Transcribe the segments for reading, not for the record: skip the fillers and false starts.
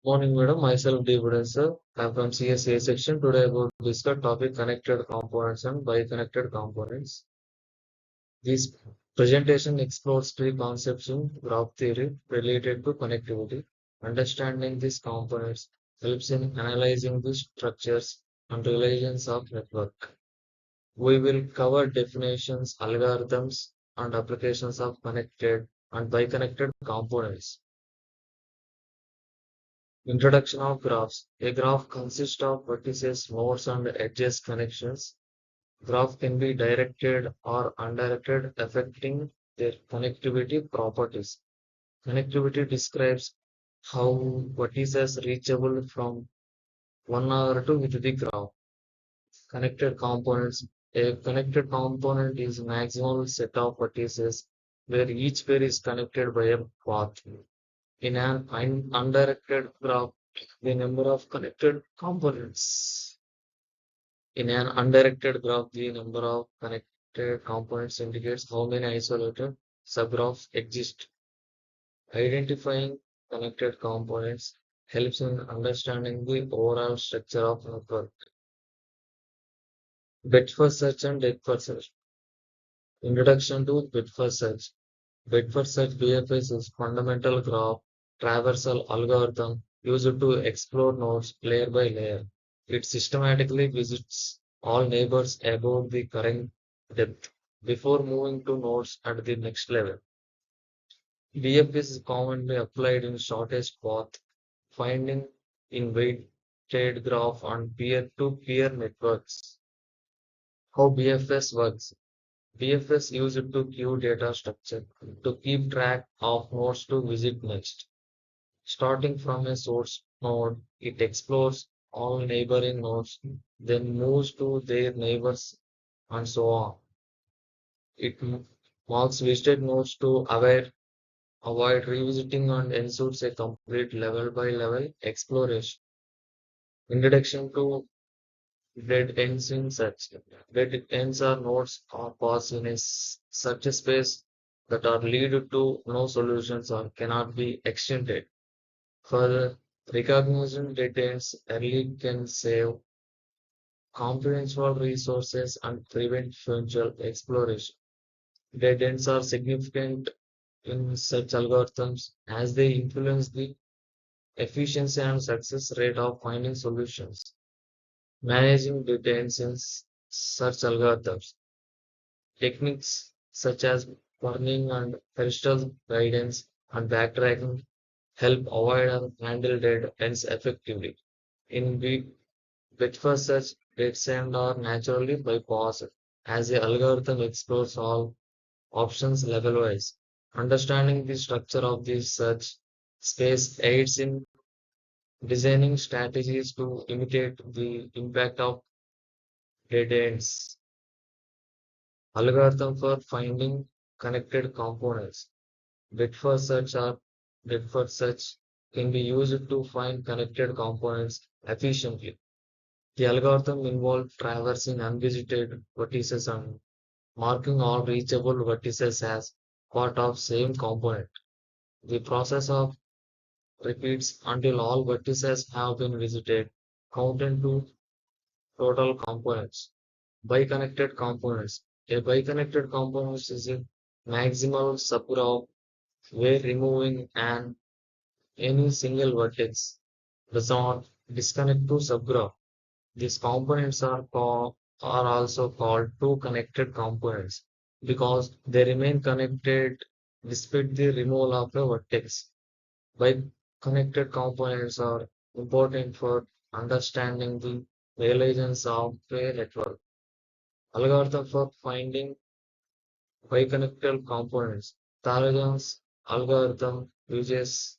Morning, madam. Myself, David sir. I'm from CSA section. Today, I will discuss topic connected components and bi-connected components. This presentation explores three concepts in graph theory related to connectivity. Understanding these components helps in analyzing the structures and relations of network. We will cover definitions, algorithms, and applications of connected and bi-connected components. Introduction of graphs. A graph consists of vertices, nodes, and edges connections. Graph can be directed or undirected, affecting their connectivity properties. Connectivity describes how vertices reachable from one or two with the graph. Connected components. A connected component is a maximal set of vertices where each pair is connected by a path. In an undirected graph, the number of connected components. In an undirected graph, the number of connected components indicates how many isolated subgraphs exist. Identifying connected components helps in understanding the overall structure of network. Bit first search and depth first search. Introduction to bit first search. Bit first search BFS is fundamental graph traversal algorithm used to explore nodes layer by layer. It systematically visits all neighbors above the current depth before moving to nodes at the next level. BFS is commonly applied in shortest path finding in weighted graph and peer-to-peer networks. How BFS works. BFS used to queue data structure to keep track of nodes to visit next. Starting from a source node, it explores all neighboring nodes, then moves to their neighbors, and so on. It marks visited nodes to avoid revisiting and ensures a complete level by level exploration. Introduction to dead ends in search. Dead ends are nodes or paths in a search space that are lead to no solutions or cannot be extended. Further, recognizing dead ends early can save confidential resources and prevent future exploration. Dead ends are significant in such algorithms as they influence the efficiency and success rate of finding solutions. Managing dead ends in search algorithms. Techniques such as burning and heuristic guidance and backtracking help avoid and handle dead ends effectively. In with first such dead-end are naturally bypassed as the algorithm explores all options level-wise. Understanding the structure of the search space aids in designing strategies to imitate the impact of dead ends. Algorithm for finding connected components. Bit first search or bit first search can be used to find connected components efficiently. The algorithm involved traversing unvisited vertices and marking all reachable vertices as part of same component. The process of repeats until all vertices have been visited, counted to total components. Biconnected components. A biconnected component is a maximal subgraph where removing any single vertex does not disconnect to subgraph. These components are also called two connected components because they remain connected despite the removal of a vertex. By connected components are important for understanding the relations of a network. Algorithm for finding biconnected components. Thalagram's algorithm uses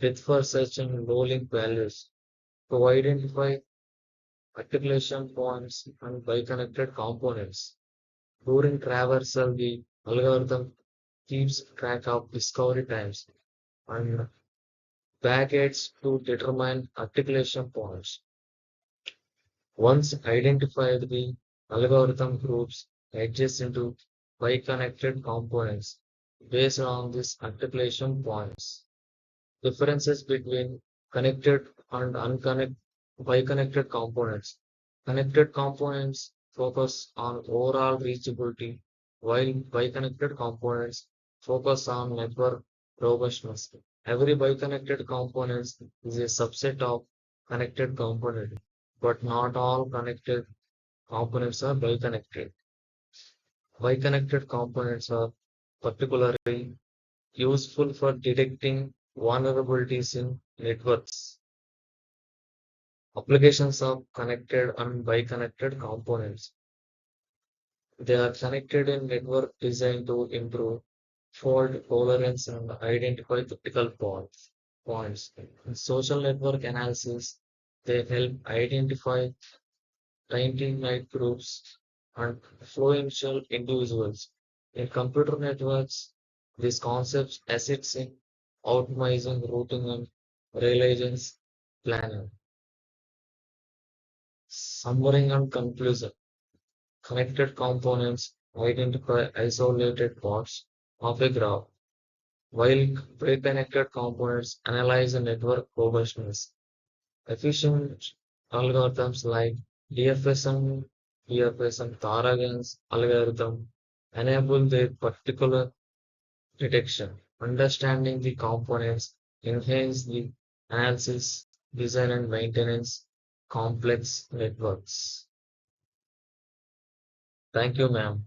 width first search and low link values to identify articulation points and biconnected components. During traversal, the algorithm keeps track of discovery times and backends to determine articulation points. Once identified, the algorithm groups edges into biconnected components based on these articulation points. Differences between Connected and bi-connected components. Connected components focus on overall reachability, while bi-connected components focus on network robustness. Every bi-connected component is a subset of connected component, but not all connected components are bi-connected. Bi-connected components are particularly useful for detecting vulnerabilities in networks. Applications of connected and bi-connected components. They are connected in network designed to improve fault tolerance and identify critical points. In social network analysis, they help identify night groups and influential individuals. In computer networks, these concepts assist in optimizing routing and reliance planning. Summary and conclusion. Connected components identify isolated parts of a graph, while pre-connected components analyze a network robustness. Efficient algorithms like DFSM, DFSM Tarragan's algorithm enable their particular detection. Understanding the components enhance the analysis, design, and maintenance complex networks. Thank you, ma'am.